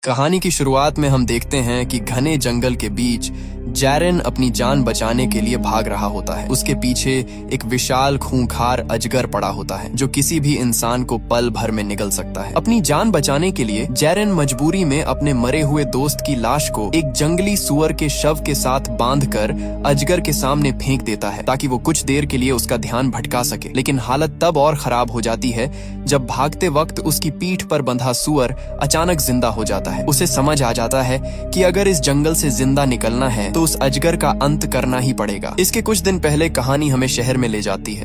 कहानी की शुरुआत में हम देखते हैं कि घने जंगल के बीच जैरेन अपनी जान बचाने के लिए भाग रहा होता है। उसके पीछे एक विशाल खूंखार अजगर पड़ा होता है जो किसी भी इंसान को पल भर में निगल सकता है। अपनी जान बचाने के लिए जैरेन मजबूरी में अपने मरे हुए दोस्त की लाश को एक जंगली सुअर के शव के साथ बांधकर अजगर के सामने फेंक देता है ताकि वो कुछ देर के लिए उसका ध्यान भटका सके। लेकिन हालत तब और खराब हो जाती है जब भागते वक्त उसकी पीठ पर बंधा सुअर अचानक जिंदा हो जाता है। उसे समझ आ जाता है कि अगर इस जंगल से जिंदा निकलना है तो उस अजगर का अंत करना ही पड़ेगा। इसके कुछ दिन पहले कहानी हमें शहर में ले जाती है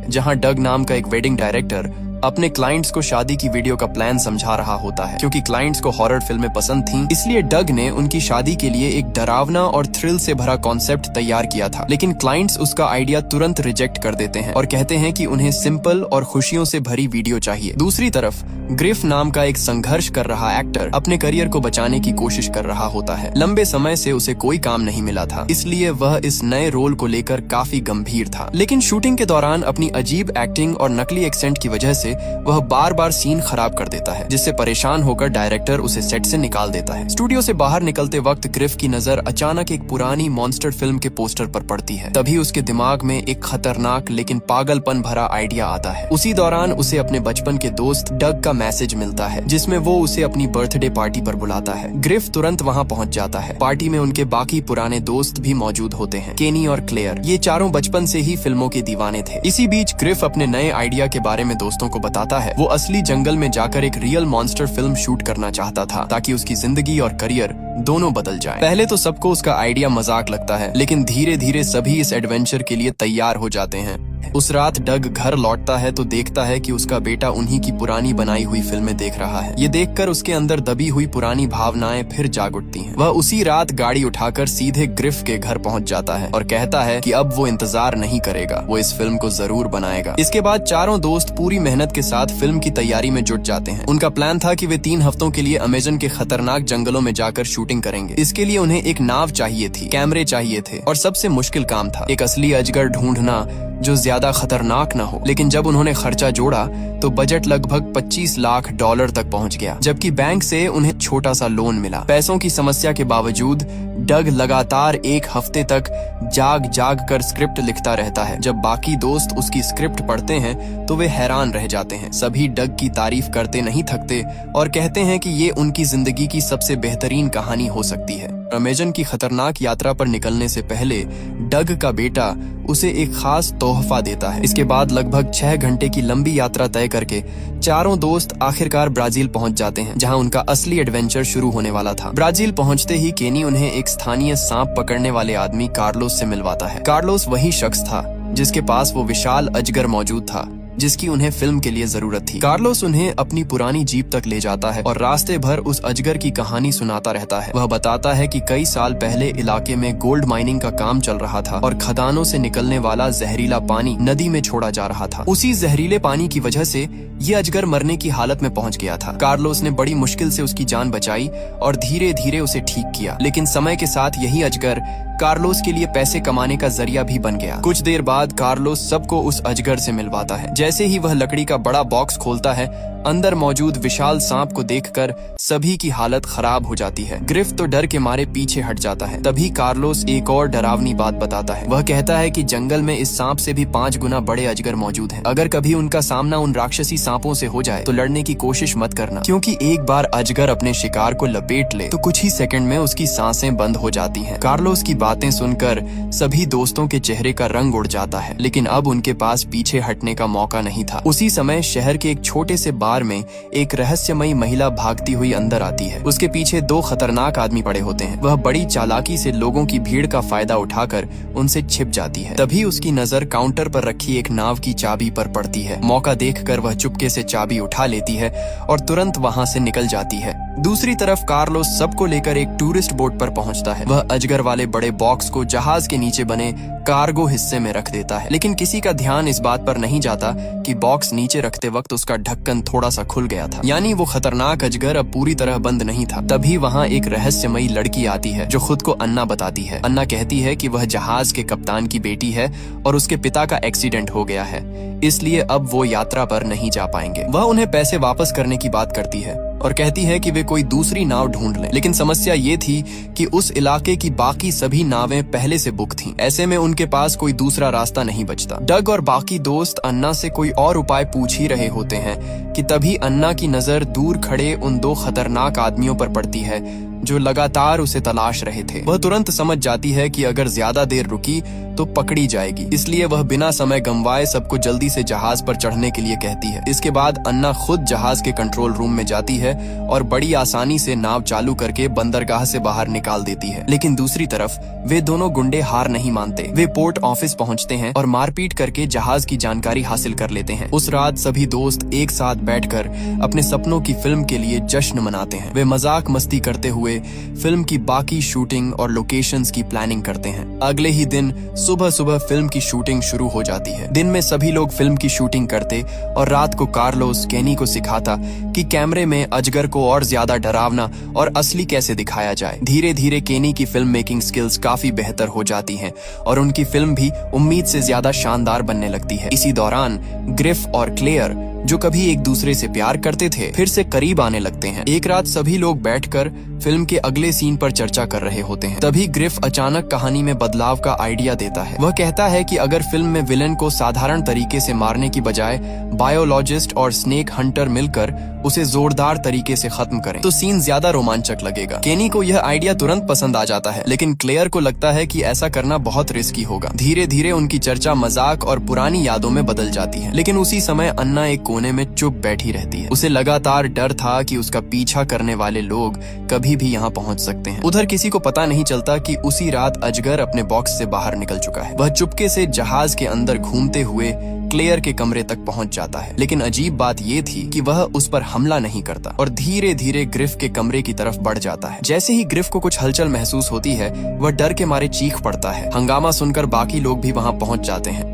जहां डग नाम का एक वेडिंग डायरेक्टर अपने क्लाइंट्स को शादी की वीडियो का प्लान समझा रहा होता है। क्योंकि क्लाइंट्स को हॉरर फिल्में पसंद थीं, इसलिए डग ने उनकी शादी के लिए एक डरावना और थ्रिल से भरा कॉन्सेप्ट तैयार किया था। लेकिन क्लाइंट्स उसका आइडिया तुरंत रिजेक्ट कर देते हैं और कहते हैं कि उन्हें सिंपल और खुशियों से भरी वीडियो चाहिए। दूसरी तरफ ग्रिफ नाम का एक संघर्ष कर रहा एक्टर अपने करियर को बचाने की कोशिश कर रहा होता है। लंबे समय से उसे कोई काम नहीं मिला था, इसलिए वह इस नए रोल को लेकर काफी गंभीर था। लेकिन शूटिंग के दौरान अपनी अजीब एक्टिंग और नकली एक्सेंट की वजह से वह बार बार सीन खराब कर देता है, जिससे परेशान होकर डायरेक्टर उसे सेट से निकाल देता है। स्टूडियो से बाहर निकलते वक्त ग्रिफ की नजर अचानक एक पुरानी मॉन्स्टर फिल्म के पोस्टर पर पड़ती है। तभी उसके दिमाग में एक खतरनाक लेकिन पागलपन भरा आइडिया आता है। उसी दौरान उसे अपने बचपन के दोस्त डग का मैसेज मिलता है जिसमें वो उसे अपनी बर्थडे पार्टी पर बुलाता है। ग्रिफ तुरंत वहाँ पहुँच जाता है। पार्टी में उनके बाकी पुराने दोस्त भी मौजूद होते हैं, केनी और क्लेयर। ये चारों बचपन से ही फिल्मों के दीवाने थे। इसी बीच ग्रिफ अपने नए आइडिया के बारे में दोस्तों को बताता है। वो असली जंगल में जाकर एक रियल मॉन्स्टर फिल्म शूट करना चाहता था ताकि उसकी जिंदगी और करियर दोनों बदल जाएं। पहले तो सबको उसका आइडिया मजाक लगता है, लेकिन धीरे धीरे सभी इस एडवेंचर के लिए तैयार हो जाते हैं। उस रात डग घर लौटता है तो देखता है कि उसका बेटा उन्हीं की पुरानी बनाई हुई फिल्में देख रहा है। ये देखकर उसके अंदर दबी हुई पुरानी भावनाएं फिर जाग उठती हैं। वह उसी रात गाड़ी उठाकर सीधे ग्रिफ के घर पहुंच जाता है और कहता है कि अब वो इंतजार नहीं करेगा, वो इस फिल्म को जरूर बनाएगा। इसके बाद चारों दोस्त पूरी मेहनत के साथ फिल्म की तैयारी में जुट जाते हैं। उनका प्लान था कि वे 3 हफ्तों के लिए अमेजन के खतरनाक जंगलों में जाकर शूटिंग करेंगे। इसके लिए उन्हें एक नाव चाहिए थी, कैमरे चाहिए थे और सबसे मुश्किल काम था एक असली अजगर ढूंढना जो ज्यादा खतरनाक न हो। लेकिन जब उन्होंने खर्चा जोड़ा तो बजट लगभग $25 लाख तक पहुंच गया, जबकि बैंक से उन्हें छोटा सा लोन मिला। पैसों की समस्या के बावजूद डग लगातार 1 हफ्ते तक जाग जाग कर स्क्रिप्ट लिखता रहता है। जब बाकी दोस्त उसकी स्क्रिप्ट पढ़ते हैं तो वे हैरान रह जाते हैं। सभी डग की तारीफ करते नहीं थकते और कहते हैं कि ये उनकी जिंदगी की सबसे बेहतरीन कहानी हो सकती है। अमेजन की खतरनाक यात्रा पर निकलने से पहले डग का बेटा उसे एक खास तोहफा देता है। इसके बाद लगभग 6 घंटे की लंबी यात्रा तय करके चारों दोस्त आखिरकार ब्राजील पहुंच जाते हैं, जहां उनका असली एडवेंचर शुरू होने वाला था। ब्राजील पहुंचते ही केनी उन्हें एक स्थानीय सांप पकड़ने वाले आदमी कार्लोस से मिलवाता है। कार्लोस वही शख्स था जिसके पास वो विशाल अजगर मौजूद था जिसकी उन्हें फिल्म के लिए जरूरत थी। कार्लोस उन्हें अपनी पुरानी जीप तक ले जाता है और रास्ते भर उस अजगर की कहानी सुनाता रहता है। वह बताता है कि कई साल पहले इलाके में गोल्ड माइनिंग का काम चल रहा था और खदानों से निकलने वाला जहरीला पानी नदी में छोड़ा जा रहा था। उसी जहरीले पानी की वजह से ये अजगर मरने की हालत में पहुंच गया था। कार्लोस ने बड़ी मुश्किल से उसकी जान बचाई और धीरे धीरे उसे ठीक किया। लेकिन समय के साथ यही अजगर कार्लोस के लिए पैसे कमाने का जरिया भी बन गया। कुछ देर बाद कार्लोस सबको उस अजगर से मिलवाता है। जैसे ही वह लकड़ी का बड़ा बॉक्स खोलता है, अंदर मौजूद विशाल सांप को देखकर सभी की हालत खराब हो जाती है। ग्रिफ तो डर के मारे पीछे हट जाता है। तभी कार्लोस एक और डरावनी बात बताता है। वह कहता है कि जंगल में इस सांप से भी 5 गुना बड़े अजगर मौजूद हैं। अगर कभी उनका सामना उन राक्षसी सांपों से हो जाए तो लड़ने की कोशिश मत करना, क्योंकि एक बार अजगर अपने शिकार को लपेट ले तो कुछ ही सेकंड में उसकी सांसें बंद हो जाती हैं। कार्लोस की बातें सुनकर सभी दोस्तों के चेहरे का रंग उड़ जाता है, लेकिन अब उनके पास पीछे हटने का मौका नहीं था। उसी समय शहर के एक छोटे से बार में एक रहस्यमयी महिला भागती हुई अंदर आती है। उसके पीछे 2 खतरनाक आदमी पड़े होते हैं। वह बड़ी चालाकी से लोगों की भीड़ का फायदा उठाकर उनसे छिप जाती है। तभी उसकी नजर काउंटर पर रखी एक नाव की चाबी पर पड़ती है। मौका देखकर वह चुपके से चाबी उठा लेती है और तुरंत वहां से निकल जाती है। दूसरी तरफ कार्लोस सबको लेकर एक टूरिस्ट बोट पर पहुंचता है। वह अजगर वाले बड़े बॉक्स को जहाज के नीचे बने कार्गो हिस्से में रख देता है, लेकिन किसी का ध्यान इस बात पर नहीं जाता कि बॉक्स नीचे रखते वक्त उसका ढक्कन थोड़ा सा खुल गया था, यानी वो खतरनाक अजगर अब पूरी तरह बंद नहीं था। तभी वहाँ एक रहस्यमयी लड़की आती है जो खुद को अन्ना बताती है। अन्ना कहती है कि वह जहाज के कप्तान की बेटी है और उसके पिता का एक्सीडेंट हो गया है, इसलिए अब वो यात्रा पर नहीं जा पाएंगे। वह उन्हें पैसे वापस करने की बात करती है और कहती है कि वे कोई दूसरी नाव ढूंढ लें। लेकिन समस्या ये थी कि उस इलाके की बाकी सभी नावें पहले से बुक थीं। ऐसे में उनके पास कोई दूसरा रास्ता नहीं बचता। डग और बाकी दोस्त अन्ना से कोई और उपाय पूछ ही रहे होते हैं कि तभी अन्ना की नजर दूर खड़े उन दो खतरनाक आदमियों पर पड़ती है जो लगातार उसे तलाश रहे थे। वह तुरंत समझ जाती है कि अगर ज्यादा देर रुकी तो पकड़ी जाएगी, इसलिए वह बिना समय गंवाए सबको जल्दी से जहाज पर चढ़ने के लिए कहती है। इसके बाद अन्ना खुद जहाज के कंट्रोल रूम में जाती है और बड़ी आसानी से नाव चालू करके बंदरगाह से बाहर निकाल देती है। लेकिन दूसरी तरफ वे दोनों गुंडे हार नहीं मानते। वे पोर्ट ऑफिस पहुंचते हैं और मारपीट करके जहाज की जानकारी हासिल कर लेते हैं। उस रात सभी दोस्त एक साथ बैठकर अपने सपनों की फिल्म के लिए जश्न मनाते हैं। वे मजाक मस्ती करते हुए फिल्म की बाकी शूटिंग और लोकेशंस की प्लानिंग करते हैं। अगले ही दिन सुबह सुबह फिल्म की शूटिंग शुरू हो जाती है। दिन में सभी लोग फिल्म की शूटिंग करते और रात को कार्लोस केनी को सिखाता कि कैमरे में अजगर को और ज्यादा डरावना और असली कैसे दिखाया जाए। धीरे धीरे केनी की फिल्म मेकिंग स्किल्स काफी बेहतर हो जाती हैं और उनकी फिल्म भी उम्मीद से ज्यादा शानदार बनने लगती है। इसी दौरान ग्रिफ और क्लेयर, जो कभी एक दूसरे से प्यार करते थे, फिर से करीब आने लगते हैं। एक रात सभी लोग बैठकर फिल्म के अगले सीन पर चर्चा कर रहे होते हैं। तभी ग्रिफ अचानक कहानी में बदलाव का आइडिया देता है। वह कहता है कि अगर फिल्म में विलेन को साधारण तरीके से मारने की बजाय बायोलॉजिस्ट और स्नेक हंटर मिलकर उसे जोरदार तरीके से खत्म करें तो सीन ज्यादा रोमांचक लगेगा। केनी को यह आइडिया तुरंत पसंद आ जाता है, लेकिन क्लेयर को लगता है कि ऐसा करना बहुत रिस्की होगा। धीरे धीरे उनकी चर्चा मजाक और पुरानी यादों में बदल जाती है। लेकिन उसी समय अन्ना एक कोने में चुप बैठी रहती है। उसे लगातार डर था कि उसका पीछा करने वाले लोग कभी भी यहाँ पहुँच सकते हैं। उधर किसी को पता नहीं चलता कि उसी रात अजगर अपने बॉक्स से बाहर निकल चुका है। वह चुपके से जहाज के अंदर घूमते हुए क्लेयर के कमरे तक पहुंच जाता है। लेकिन अजीब बात ये थी कि वह उस पर हमला नहीं करता और धीरे धीरे ग्रिफ के कमरे की तरफ बढ़ जाता है। जैसे ही ग्रिफ को कुछ हलचल महसूस होती है, वह डर के मारे चीख पड़ता है। हंगामा सुनकर बाकी लोग भी वहां पहुंच जाते हैं।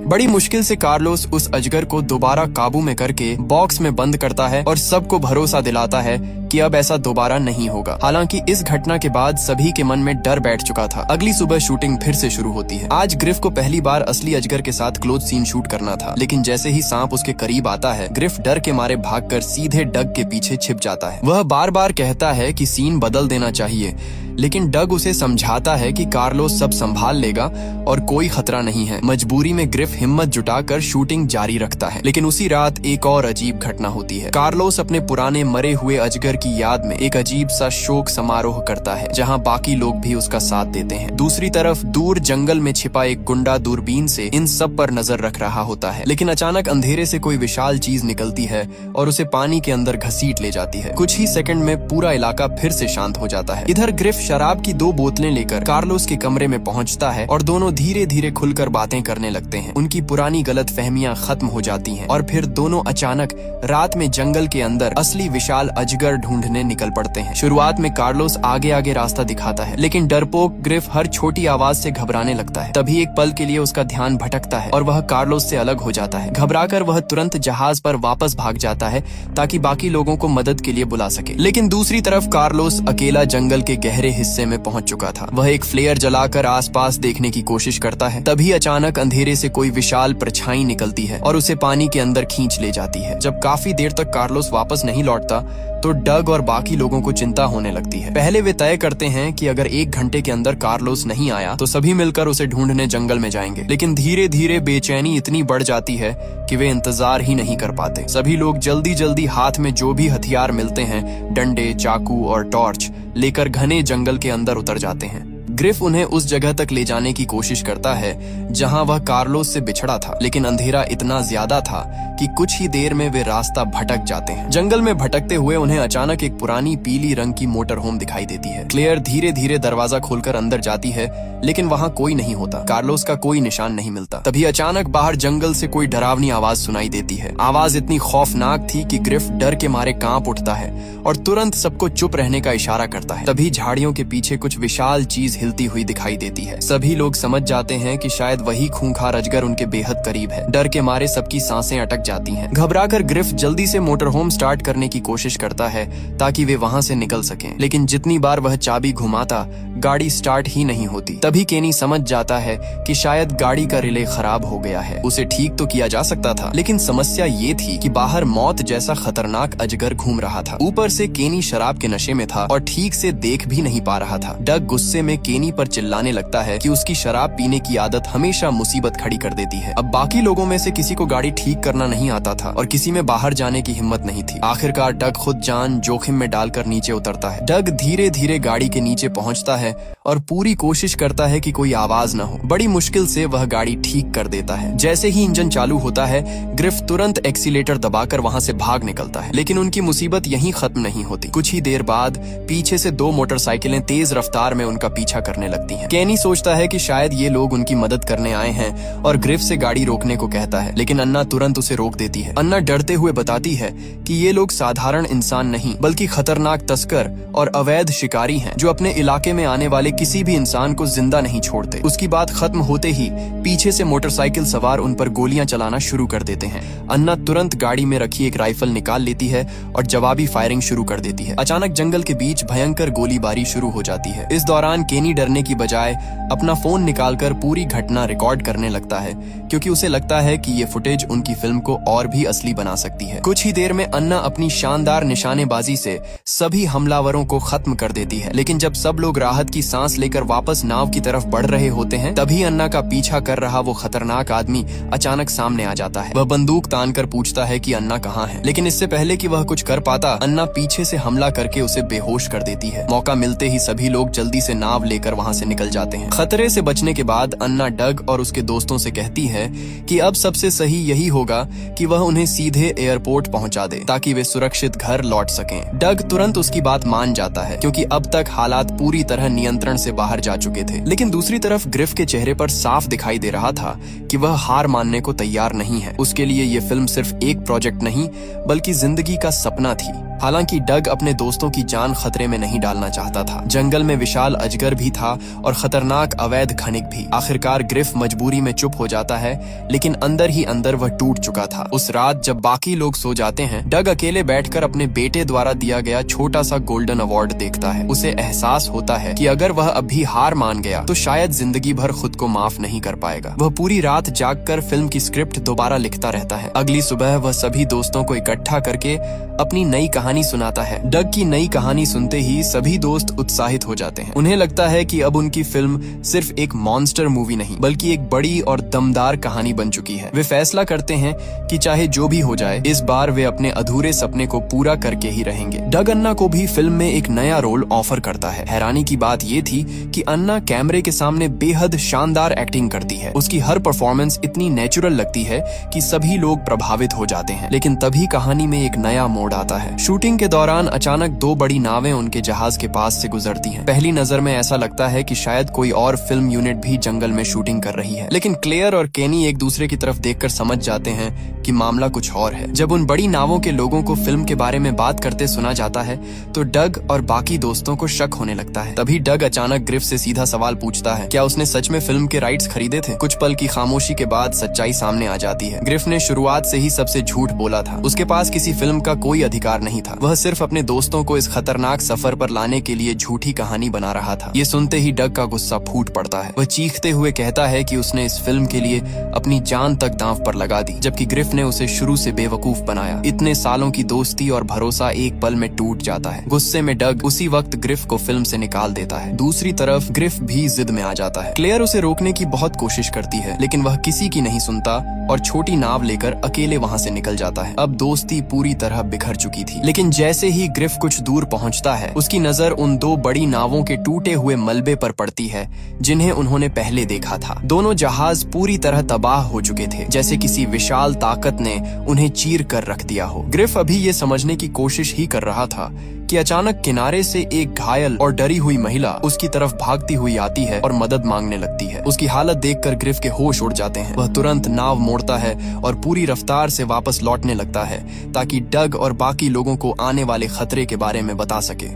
बड़ी मुश्किल से कार्लोस उस अजगर को दोबारा काबू में करके बॉक्स में बंद करता है और सबको भरोसा दिलाता है कि अब ऐसा दोबारा नहीं होगा। हालांकि इस घटना के बाद सभी के मन में डर बैठ चुका था। अगली सुबह शूटिंग फिर से शुरू होती है। आज ग्रिफ को पहली बार असली अजगर के साथ क्लोज सीन शूट करना था, लेकिन जैसे ही सांप उसके करीब आता है, ग्रिफ डर के मारे भागकर सीधे डग के पीछे छिप जाता है। वह बार बार कहता है कि सीन बदल देना चाहिए, लेकिन डग उसे समझाता है कि कार्लोस सब संभाल लेगा और कोई खतरा नहीं है। मजबूरी में ग्रिफ हिम्मत जुटाकर शूटिंग जारी रखता है। लेकिन उसी रात एक और अजीब घटना होती है। कार्लोस अपने पुराने मरे हुए अजगर की याद में एक अजीब सा शोक समारोह करता है, जहां बाकी लोग भी उसका साथ देते हैं। दूसरी तरफ दूर जंगल में छिपा एक गुंडा दूरबीन से इन सब पर नजर रख रहा होता है। लेकिन अचानक अंधेरे से कोई विशाल चीज निकलती है और उसे पानी के अंदर घसीट ले जाती है। कुछ ही सेकंड में पूरा इलाका फिर से शांत हो जाता है। इधर ग्रिफ शराब की 2 बोतलें लेकर कार्लोस के कमरे में पहुंचता है और दोनों धीरे धीरे खुलकर बातें करने लगते हैं। उनकी पुरानी गलतफहमियां खत्म हो जाती हैं और फिर दोनों अचानक रात में जंगल के अंदर असली विशाल अजगर ढूंढने निकल पड़ते हैं। शुरुआत में कार्लोस आगे आगे रास्ता दिखाता है, लेकिन डरपोक ग्रिफ हर छोटी आवाज से घबराने लगता है। तभी एक पल के लिए उसका ध्यान भटकता है और वह कार्लोस से अलग हो जाता है। घबराकर वह तुरंत जहाज पर वापस भाग जाता है ताकि बाकी लोगों को मदद के लिए बुला सके। लेकिन दूसरी तरफ कार्लोस अकेला जंगल के गहरे हिस्से में पहुंच चुका था। वह एक फ्लेयर जलाकर आसपास देखने की कोशिश करता है। तभी अचानक अंधेरे से कोई विशाल परछाई निकलती है और उसे पानी के अंदर खींच ले जाती है। जब काफी देर तक कार्लोस वापस नहीं लौटता तो डग और बाकी लोगों को चिंता होने लगती है। पहले वे तय करते हैं कि अगर 1 घंटे के अंदर कार्लोस नहीं आया तो सभी मिलकर उसे ढूंढने जंगल में जाएंगे। लेकिन धीरे धीरे बेचैनी इतनी बढ़ जाती है कि वे इंतजार ही नहीं कर पाते। सभी लोग जल्दी जल्दी हाथ में जो भी हथियार मिलते हैं, डंडे, चाकू और टॉर्च लेकर घने जंगल के अंदर उतर जाते हैं। ग्रिफ उन्हें उस जगह तक ले जाने की कोशिश करता है जहां वह कार्लोस से बिछड़ा था, लेकिन अंधेरा इतना ज्यादा था कि कुछ ही देर में वे रास्ता भटक जाते हैं। जंगल में भटकते हुए उन्हें अचानक एक पुरानी पीली रंग की मोटर होम दिखाई देती है। क्लेयर धीरे धीरे दरवाजा खोलकर अंदर जाती है, लेकिन वहां कोई नहीं होता। कार्लोस का कोई निशान नहीं मिलता। तभी अचानक बाहर जंगल से कोई डरावनी आवाज सुनाई देती है। आवाज इतनी खौफनाक थी कि ग्रिफ डर के मारे कांप उठता है और तुरंत सबको चुप रहने का इशारा करता है। तभी झाड़ियों के पीछे कुछ विशाल चीज हिलती हिलती हुई दिखाई देती है। सभी लोग समझ जाते हैं कि शायद वही खूंखार अजगर उनके बेहद करीब है। डर के मारे सबकी सांसें अटक जाती हैं। घबराकर ग्रिफ जल्दी से मोटरहोम स्टार्ट करने की कोशिश करता है ताकि वे वहां से निकल सकें, लेकिन जितनी बार वह चाबी घुमाता गाड़ी स्टार्ट ही नहीं होती। तभी केनी समझ जाता है कि शायद गाड़ी का रिले खराब हो गया है। उसे ठीक तो किया जा सकता था, लेकिन समस्या ये थी कि बाहर मौत जैसा खतरनाक अजगर घूम रहा था। ऊपर से केनी शराब के नशे में था और ठीक से देख भी नहीं पा रहा था। डग गुस्से में केनी पर चिल्लाने लगता है कि उसकी शराब पीने की आदत हमेशा मुसीबत खड़ी कर देती है। अब बाकी लोगों में से किसी को गाड़ी ठीक करना नहीं आता था और किसी में बाहर जाने की हिम्मत नहीं थी। आखिरकार डग खुद जान जोखिम में डालकर नीचे उतरता है। डग धीरे धीरे गाड़ी के नीचे पहुंचता है और पूरी कोशिश करता है कि कोई आवाज न हो। बड़ी मुश्किल से वह गाड़ी ठीक कर देता है। जैसे ही इंजन चालू होता है, ग्रिफ तुरंत एक्सीलेटर दबाकर वहां से भाग निकलता है, लेकिन उनकी मुसीबत यहीं खत्म नहीं होती। कुछ ही देर बाद पीछे से 2 मोटरसाइकिलें तेज रफ्तार में उनका पीछा करने लगती हैं। केनी सोचता है कि शायद ये लोग उनकी मदद करने आए हैं और ग्रिफ से गाड़ी रोकने को कहता है, लेकिन अन्ना तुरंत उसे रोक देती है। अन्ना डरते हुए बताती है कि ये लोग साधारण इंसान नहीं बल्कि खतरनाक तस्कर और अवैध शिकारी हैं, जो अपने इलाके में आने वाले किसी भी इंसान को जिंदा नहीं छोड़ते। उसकी बात खत्म होते ही पीछे से मोटरसाइकिल सवार उन पर गोलियां चलाना शुरू कर देते हैं। अन्ना तुरंत गाड़ी में रखी एक राइफल निकाल लेती है और जवाबी फायरिंग शुरू कर देती है। अचानक जंगल के बीच भयंकर गोलीबारी शुरू हो जाती है। इस दौरान केनी डरने की बजाय अपना फोन निकालकर पूरी घटना रिकॉर्ड करने लगता है, क्योंकि उसे लगता है कि ये फुटेज उनकी फिल्म को और भी असली बना सकती है। कुछ ही देर में अन्ना अपनी शानदार निशानेबाजी से सभी हमलावरों को खत्म कर देती है, लेकिन जब सब लोग राहत की सांस लेकर वापस नाव की तरफ बढ़ रहे होते हैं, तभी अन्ना का पीछा कर रहा वो खतरनाक आदमी अचानक सामने आ जाता है। वह बंदूक तानकर पूछता है कि अन्ना कहाँ है, लेकिन इससे पहले कि वह कुछ कर पाता, अन्ना पीछे से हमला करके उसे बेहोश कर देती है। मौका मिलते ही सभी लोग जल्दी से नाव लेकर वहां से निकल जाते हैं। खतरे से बचने के बाद अन्ना डग और उसके दोस्तों से कहती है कि अब सबसे सही यही होगा कि वह उन्हें सीधे एयरपोर्ट पहुंचा दे ताकि वे सुरक्षित घर लौट सकें। डग तुरंत उसकी बात मान जाता है, क्योंकि अब तक हालात पूरी तरह नियंत्रण से बाहर जा चुके थे। लेकिन दूसरी तरफ ग्रिफ के चेहरे पर साफ दिखाई दे रहा था कि वह हार मानने को तैयार नहीं है। उसके लिए ये फिल्म सिर्फ एक प्रोजेक्ट नहीं बल्कि जिंदगी का सपना थी। हालांकि डग अपने दोस्तों की जान खतरे में नहीं डालना चाहता था। जंगल में विशाल अजगर भी था और खतरनाक अवैध खनिक भी। आखिरकार ग्रिफ मजबूरी में चुप हो जाता है, लेकिन अंदर ही अंदर वह टूट चुका था। उस रात जब बाकी लोग सो जाते हैं, डग अकेले बैठकर अपने बेटे द्वारा दिया गया छोटा सा गोल्डन अवार्ड देखता है। उसे एहसास होता है कि अगर वह अभी हार मान गया तो शायद जिंदगी भर खुद को माफ नहीं कर पाएगा। वह पूरी रात जागकर फिल्म की स्क्रिप्ट दोबारा लिखता रहता है। अगली सुबह वह सभी दोस्तों को इकट्ठा करके अपनी नई कहानी सुनाता है। डग की नई कहानी सुनते ही सभी दोस्त उत्साहित हो जाते हैं। उन्हें लगता है कि अब उनकी फिल्म सिर्फ एक मॉन्स्टर मूवी नहीं बल्कि एक बड़ी और दमदार कहानी बन चुकी है। वे फैसला करते हैं कि चाहे जो भी हो जाए, इस बार वे अपने अधूरे सपने को पूरा करके ही रहेंगे। डग अन्ना को भी फिल्म में एक नया रोल ऑफर करता है। हैरानी की बात ये थी कि अन्ना कैमरे के सामने बेहद शानदार एक्टिंग करती है। उसकी हर परफॉर्मेंस इतनी नेचुरल लगती है कि सभी लोग प्रभावित हो जाते हैं। लेकिन तभी कहानी में एक नया मोड़ आता है। शूटिंग के दौरान अचानक 2 बड़ी नावें उनके जहाज के पास से गुजरती हैं। पहली नजर में ऐसा लगता है कि शायद कोई और फिल्म यूनिट भी जंगल में शूटिंग कर रही है, लेकिन क्लेयर और केनी एक दूसरे की तरफ देखकर समझ जाते हैं कि मामला कुछ और है। जब उन बड़ी नावों के लोगों को फिल्म के बारे में बात करते सुना जाता है तो डग और बाकी दोस्तों को शक होने लगता है। तभी डग अचानक ग्रिफ से सीधा सवाल पूछता है, क्या उसने सच में फिल्म के राइट्स खरीदे थे? कुछ पल की खामोशी के बाद सच्चाई सामने आ जाती है। ग्रिफ ने शुरुआत से ही सबसे झूठ बोला था। उसके पास किसी फिल्म का कोई अधिकार नहीं था। वह सिर्फ अपने दोस्तों को इस खतरनाक सफर पर लाने के लिए झूठी कहानी बना रहा था। ये सुनते ही डग का गुस्सा फूट पड़ता है। वह चीखते हुए कहता है कि उसने इस फिल्म के लिए अपनी जान तक दांव पर लगा दी, जबकि ग्रिफ ने उसे शुरू से बेवकूफ बनाया। इतने सालों की दोस्ती और भरोसा एक पल में टूट जाता है। गुस्से में डग उसी वक्त ग्रिफ को फिल्म से निकाल देता है। दूसरी तरफ ग्रिफ भी जिद में आ जाता है। क्लेयर उसे रोकने की बहुत कोशिश करती है, लेकिन वह किसी की नहीं सुनता और छोटी नाव लेकर अकेले वहां से निकल जाता है। अब दोस्ती पूरी तरह बिखर चुकी थी, लेकिन जैसे ही ग्रिफ कुछ दूर पहुंचता है, उसकी नजर उन 2 बड़ी नावों के टूटे हुए मलबे पर पड़ती है जिन्हें उन्होंने पहले देखा था। दोनों जहाज पूरी तरह तबाह हो चुके थे, जैसे किसी विशाल ताकत ने उन्हें चीर कर रख दिया हो। ग्रिफ अभी ये समझने की कोशिश ही कर रहा था कि अचानक किनारे से एक घायल और डरी हुई महिला उसकी तरफ भागती हुई आती है और मदद मांगने लगती है। उसकी हालत देखकर ग्रिफ के होश उड़ जाते हैं। वह तुरंत नाव मोड़ता है और पूरी रफ्तार से वापस लौटने लगता है ताकि डग और बाकी लोगों को आने वाले खतरे के बारे में बता सके।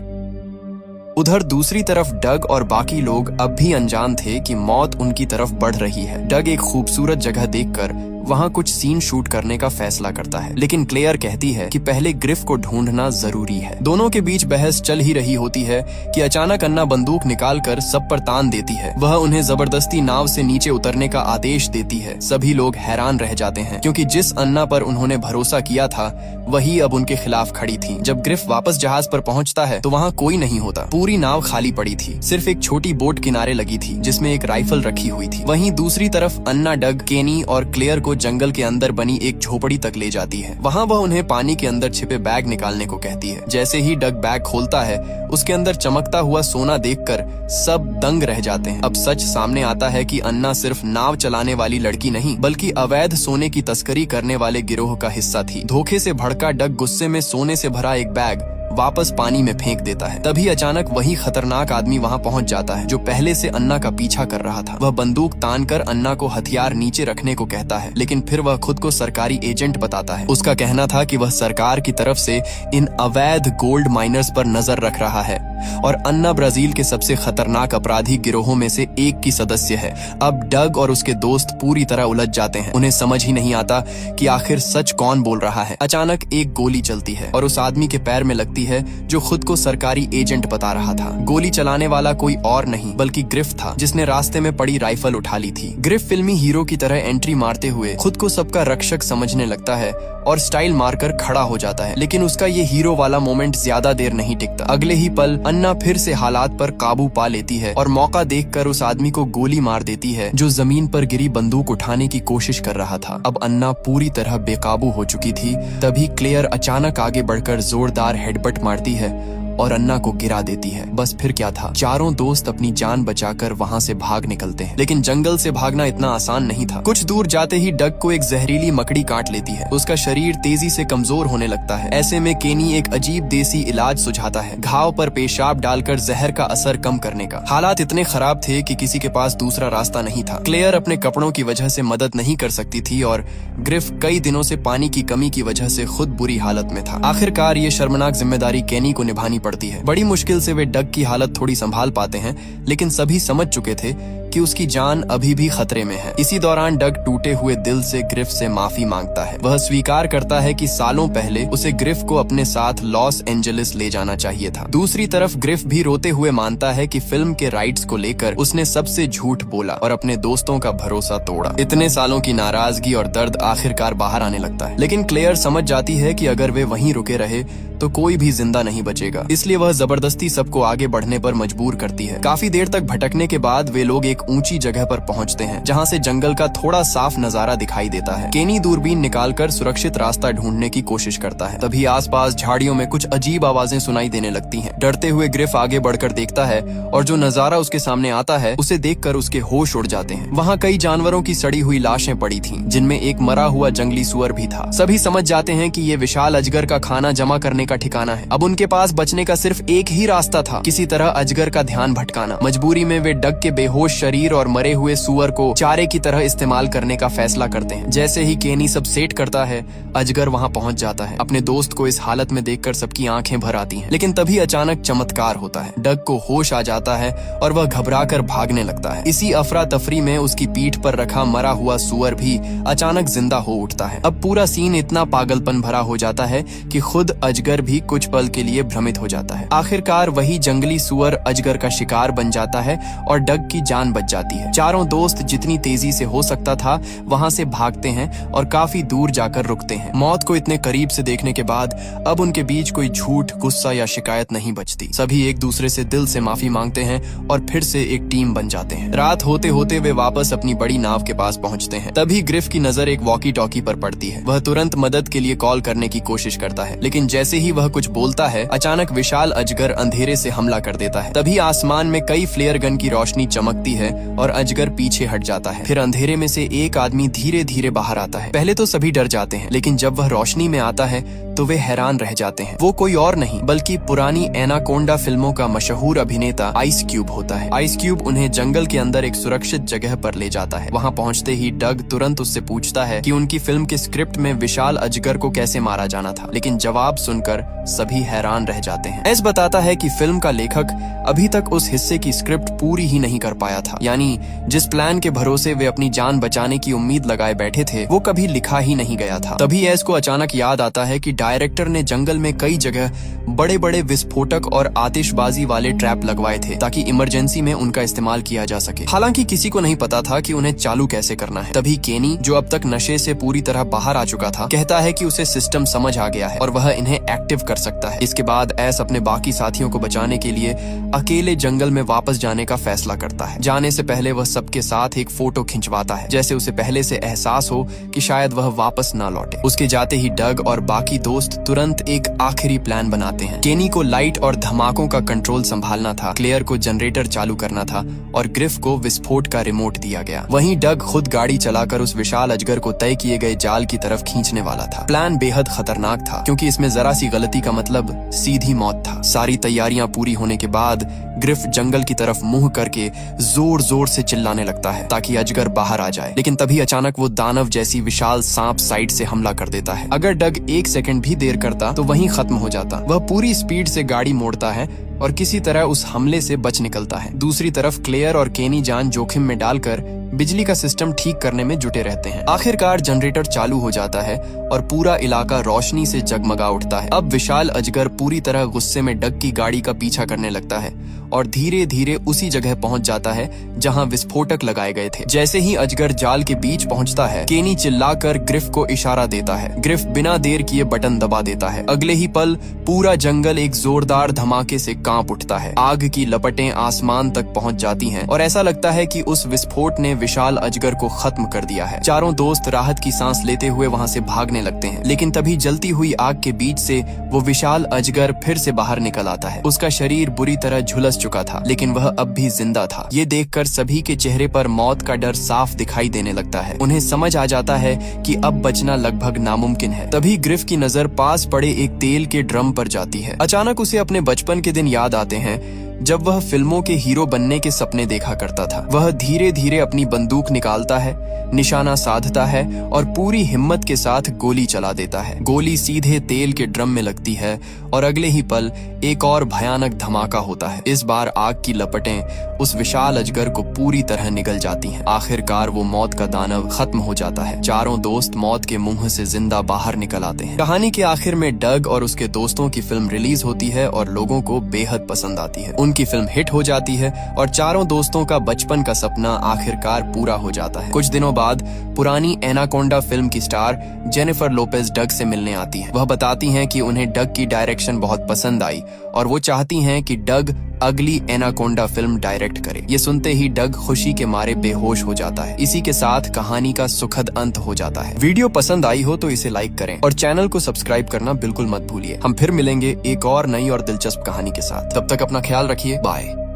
उधर दूसरी तरफ डग और बाकी लोग अब भी अनजान थे कि मौत उनकी तरफ बढ़ रही है। डग एक खूबसूरत जगह देखकर वहां कुछ सीन शूट करने का फैसला करता है, लेकिन क्लेयर कहती है कि पहले ग्रिफ को ढूंढना जरूरी है। दोनों के बीच बहस चल ही रही होती है कि अचानक अन्ना बंदूक निकालकर सब पर तान देती है। वह उन्हें जबरदस्ती नाव से नीचे उतरने का आदेश देती है। सभी लोग हैरान रह जाते हैं क्योंकि जिस अन्ना पर उन्होंने भरोसा किया था वही अब उनके खिलाफ खड़ी थी। जब ग्रिफ वापस जहाज पर पहुंचता है तो वहां कोई नहीं होता। पूरी नाव खाली पड़ी थी, सिर्फ एक छोटी बोट किनारे लगी थी जिसमें एक राइफल रखी हुई थी। वहीं दूसरी तरफ अन्ना डग, केनी और क्लेयर को जंगल के अंदर बनी एक झोपड़ी तक ले जाती है। वहाँ वह उन्हें पानी के अंदर छिपे बैग निकालने को कहती है। जैसे ही डग बैग खोलता है उसके अंदर चमकता हुआ सोना देखकर सब दंग रह जाते हैं। अब सच सामने आता है कि अन्ना सिर्फ नाव चलाने वाली लड़की नहीं बल्कि अवैध सोने की तस्करी करने वाले गिरोह का हिस्सा थी। धोखे से भड़का डग गुस्से में सोने से भरा एक बैग वापस पानी में फेंक देता है। तभी अचानक वही खतरनाक आदमी वहां पहुंच जाता है जो पहले से अन्ना का पीछा कर रहा था। वह बंदूक तानकर अन्ना को हथियार नीचे रखने को कहता है, लेकिन फिर वह खुद को सरकारी एजेंट बताता है। उसका कहना था कि वह सरकार की तरफ से इन अवैध गोल्ड माइनर्स पर नजर रख रहा है और अन्ना ब्राजील के सबसे खतरनाक अपराधी गिरोहों में से एक की सदस्य है। अब डग और उसके दोस्त पूरी तरह उलझ जाते हैं। उन्हें समझ ही नहीं आता कि आखिर सच कौन बोल रहा है। अचानक एक गोली चलती है और उस आदमी के पैर में लगती है जो खुद को सरकारी एजेंट बता रहा था। गोली चलाने वाला कोई और नहीं बल्कि ग्रिफ था जिसने रास्ते में पड़ी राइफल उठा ली थी। ग्रिफ फिल्मी हीरो की तरह एंट्री मारते हुए खुद को सबका रक्षक समझने लगता है और स्टाइल मारकर खड़ा हो जाता है, लेकिन उसका ये हीरो वाला मोमेंट ज्यादा देर नहीं टिकता। अगले ही पल अन्ना फिर से हालात पर काबू पा लेती है और मौका देखकर उस आदमी को गोली मार देती है जो जमीन पर गिरी बंदूक उठाने की कोशिश कर रहा था। अब अन्ना पूरी तरह बेकाबू हो चुकी थी। तभी क्लेयर अचानक आगे बढ़कर जोरदार हेडबट मारती है और अन्ना को गिरा देती है। बस फिर क्या था, चारों दोस्त अपनी जान बचाकर वहां से भाग निकलते हैं। लेकिन जंगल से भागना इतना आसान नहीं था। कुछ दूर जाते ही डग को एक जहरीली मकड़ी काट लेती है। उसका शरीर तेजी से कमजोर होने लगता है। ऐसे में केनी एक अजीब देसी इलाज सुझाता है, घाव पर पेशाब डालकर जहर का असर कम करने का। हालात इतने खराब थे कि किसी के पास दूसरा रास्ता नहीं था। क्लेयर अपने कपड़ों की वजह से मदद नहीं कर सकती थी और ग्रिफ कई दिनों से पानी की कमी की वजह से खुद बुरी हालत में था। आखिरकार ये शर्मनाक जिम्मेदारी केनी को निभानी पड़ती है। बड़ी मुश्किल से वे डग की हालत थोड़ी संभाल पाते हैं, लेकिन सभी समझ चुके थे कि उसकी जान अभी भी खतरे में है। इसी दौरान डग टूटे हुए दिल से ग्रिफ से माफी मांगता है। वह स्वीकार करता है कि सालों पहले उसे ग्रिफ को अपने साथ लॉस एंजलिस ले जाना चाहिए था। दूसरी तरफ ग्रिफ भी रोते हुए मानता है कि फिल्म के राइट्स को लेकर उसने सबसे झूठ बोला और अपने दोस्तों का भरोसा तोड़ा। इतने सालों की नाराजगी और दर्द आखिरकार बाहर आने लगता है, लेकिन क्लेयर समझ जाती है कि अगर वे वहीं रुके रहे तो कोई भी जिंदा नहीं बचेगा। इसलिए वह जबरदस्ती सबको आगे बढ़ने पर मजबूर करती है। काफी देर तक भटकने के बाद वे लोग एक ऊंची जगह पर पहुंचते हैं जहां से जंगल का थोड़ा साफ नजारा दिखाई देता है। केनी दूरबीन निकालकर सुरक्षित रास्ता ढूंढने की कोशिश करता है। तभी आसपास झाड़ियों में कुछ अजीब आवाजें सुनाई देने लगती हैं। डरते हुए ग्रिफ आगे बढ़कर देखता है और जो नजारा उसके सामने आता है उसे देखकर उसके होश उड़ जाते हैं। वहाँ कई जानवरों की सड़ी हुई लाशें पड़ी थीं, जिनमें एक मरा हुआ जंगली सुअर भी था। सभी समझ जाते हैं कि ये विशाल अजगर का खाना जमा करने का ठिकाना है। अब उनके पास बचने का सिर्फ एक ही रास्ता था, किसी तरह अजगर का ध्यान भटकाना। मजबूरी में वे डग के बेहोश शरीर और मरे हुए सुअर को चारे की तरह इस्तेमाल करने का फैसला करते हैं। जैसे ही केनी सब सेट करता है, अजगर वहां पहुंच जाता है। अपने दोस्त को इस हालत में देखकर सबकी आंखें भर आती हैं। लेकिन तभी अचानक चमत्कार होता है। डग को होश आ जाता है और वह घबराकर भागने लगता है। इसी अफरा तफरी में उसकी पीठ पर रखा मरा हुआ सुअर भी अचानक जिंदा हो उठता है। अब पूरा सीन इतना पागलपन भरा हो जाता है कि खुद अजगर भी कुछ पल के लिए भ्रमित हो जाता है। आखिरकार वही जंगली सुअर अजगर का शिकार बन जाता है और डग की जान बच जाती है। चारों दोस्त जितनी तेजी से हो सकता था वहां से भागते हैं और काफी दूर जाकर रुकते हैं। मौत को इतने करीब से देखने के बाद अब उनके बीच कोई झूठ, गुस्सा या शिकायत नहीं बचती। सभी एक दूसरे से दिल से माफी मांगते हैं और फिर से एक टीम बन जाते हैं। रात होते होते वे वापस अपनी बड़ी नाव के पास पहुंचते हैं। तभी ग्रिफ की नजर एक वॉकी टॉकी पर पड़ती है। वह तुरंत मदद के लिए कॉल करने की कोशिश करता है, लेकिन जैसे ही वह कुछ बोलता है अचानक विशाल अजगर अंधेरे से हमला कर देता है। तभी आसमान में कई फ्लेयर गन की रोशनी चमकती है और अजगर पीछे हट जाता है। फिर अंधेरे में से एक आदमी धीरे धीरे बाहर आता है। पहले तो सभी डर जाते हैं, लेकिन जब वह रोशनी में आता है तो वे हैरान रह जाते हैं। वो कोई और नहीं बल्कि पुरानी एनाकोंडा फिल्मों का मशहूर अभिनेता आइस क्यूब होता है। आइस क्यूब उन्हें जंगल के अंदर एक सुरक्षित जगह पर ले जाता है। वहाँ पहुँचते ही डग तुरंत उससे पूछता है कि उनकी फिल्म के स्क्रिप्ट में विशाल अजगर को कैसे मारा जाना था, लेकिन जवाब सुनकर सभी हैरान रह जाते हैं। एस बताता है कि फिल्म का लेखक अभी तक उस हिस्से की स्क्रिप्ट पूरी ही नहीं कर पाया था, यानी जिस प्लान के भरोसे वे अपनी जान बचाने की उम्मीद लगाए बैठे थे वो कभी लिखा ही नहीं गया था। तभी एस को अचानक याद आता है कि डायरेक्टर ने जंगल में कई जगह बड़े बड़े विस्फोटक और आतिशबाजी वाले ट्रैप लगवाए थे ताकि इमरजेंसी में उनका इस्तेमाल किया जा सके। हालांकि किसी को नहीं पता था कि उन्हें चालू कैसे करना है। तभी केनी, जो अब तक नशे से पूरी तरह बाहर आ चुका था, कहता है कि उसे सिस्टम समझ आ गया है और वह इन्हें एक्टिव कर सकता है। इसके बाद एस अपने बाकी साथियों को बचाने के लिए अकेले जंगल में वापस जाने का फैसला करता है। जाने से पहले वह सबके साथ एक फोटो खिंचवाता है, जैसे उसे पहले से एहसास हो कि शायद वह वापस ना लौटे। उसके जाते ही डग और बाकी दोस्त तुरंत एक आखिरी प्लान बनाते हैं। केनी को लाइट और धमाकों का कंट्रोल संभालना था, क्लेयर को जनरेटर चालू करना था और ग्रिफ को विस्फोट का रिमोट दिया गया। वहीं डग खुद गाड़ी चलाकर उस विशाल अजगर को तय किए गए जाल की तरफ खींचने वाला था। प्लान बेहद खतरनाक था क्योंकि इसमें जरा सी गलती का मतलब सीधी मौत था। सारी तैयारियां पूरी होने के बाद ग्रिफ जंगल की तरफ मुंह करके जोर जोर से चिल्लाने लगता है ताकि अजगर बाहर आ जाए, लेकिन तभी अचानक वो दानव जैसी विशाल सांप साइड से हमला कर देता है। अगर डग एक सेकंड भी देर करता तो वहीं खत्म हो जाता। वह पूरी स्पीड से गाड़ी मोड़ता है और किसी तरह उस हमले से बच निकलता है। दूसरी तरफ क्लेयर और केनी जान जोखिम में डालकर बिजली का सिस्टम ठीक करने में जुटे रहते हैं। आखिरकार जनरेटर चालू हो जाता है और पूरा इलाका रोशनी से जगमगा उठता है। अब विशाल अजगर पूरी तरह गुस्से में डग की गाड़ी का पीछा करने लगता है और धीरे धीरे उसी जगह पहुंच जाता है जहां विस्फोटक लगाए गए थे। जैसे ही अजगर जाल के बीच पहुंचता है, केनी चिल्लाकर ग्रिफ को इशारा देता है। ग्रिफ बिना देर किए बटन दबा देता है। अगले ही पल पूरा जंगल एक जोरदार धमाके से कांप उठता है। आग की लपटें आसमान तक पहुंच जाती हैं और ऐसा लगता है कि उस विस्फोट ने विशाल अजगर को खत्म कर दिया है। चारों दोस्त राहत की सांस लेते हुए वहां से भागने लगते हैं, लेकिन तभी जलती हुई आग के बीच से वो विशाल अजगर फिर से बाहर निकल आता है। उसका शरीर बुरी तरह झुलस चुका था, लेकिन वह अब भी जिंदा था। ये देखकर सभी के चेहरे पर मौत का डर साफ दिखाई देने लगता है। उन्हें समझ आ जाता है कि अब बचना लगभग नामुमकिन है। तभी ग्रिफ की नजर पास पड़े एक तेल के ड्रम पर जाती है। अचानक उसे अपने बचपन के दिन याद आते हैं जब वह फिल्मों के हीरो बनने के सपने देखा करता था। वह धीरे धीरे अपनी बंदूक निकालता है, निशाना साधता है और पूरी हिम्मत के साथ गोली चला देता है। गोली सीधे तेल के ड्रम में लगती है और अगले ही पल एक और भयानक धमाका होता है। इस बार आग की लपटें उस विशाल अजगर को पूरी तरह निगल जाती हैं। आखिरकार वो मौत का दानव खत्म हो जाता है। चारों दोस्त मौत के मुंह से जिंदा बाहर निकल आते हैं। कहानी के आखिर में डग और उसके दोस्तों की फिल्म रिलीज होती है और लोगों को बेहद पसंद आती है। उनकी फिल्म हिट हो जाती है और चारों दोस्तों का बचपन का सपना आखिरकार पूरा हो जाता है। कुछ दिनों बाद पुरानी एनाकोंडा फिल्म की स्टार जेनिफर लोपेज डग से मिलने आती हैं। वह बताती हैं कि उन्हें डग की डायरेक्शन बहुत पसंद आई और वो चाहती हैं कि डग अगली एनाकोंडा फिल्म डायरेक्ट करे। ये सुनते ही डग खुशी के मारे बेहोश हो जाता है। इसी के साथ कहानी का सुखद अंत हो जाता है। वीडियो पसंद आई हो तो इसे लाइक करें और चैनल को सब्सक्राइब करना बिल्कुल मत भूलिए। हम फिर मिलेंगे एक और नई और दिलचस्प कहानी के साथ। तब तक अपना ख्याल रखिए। बाय।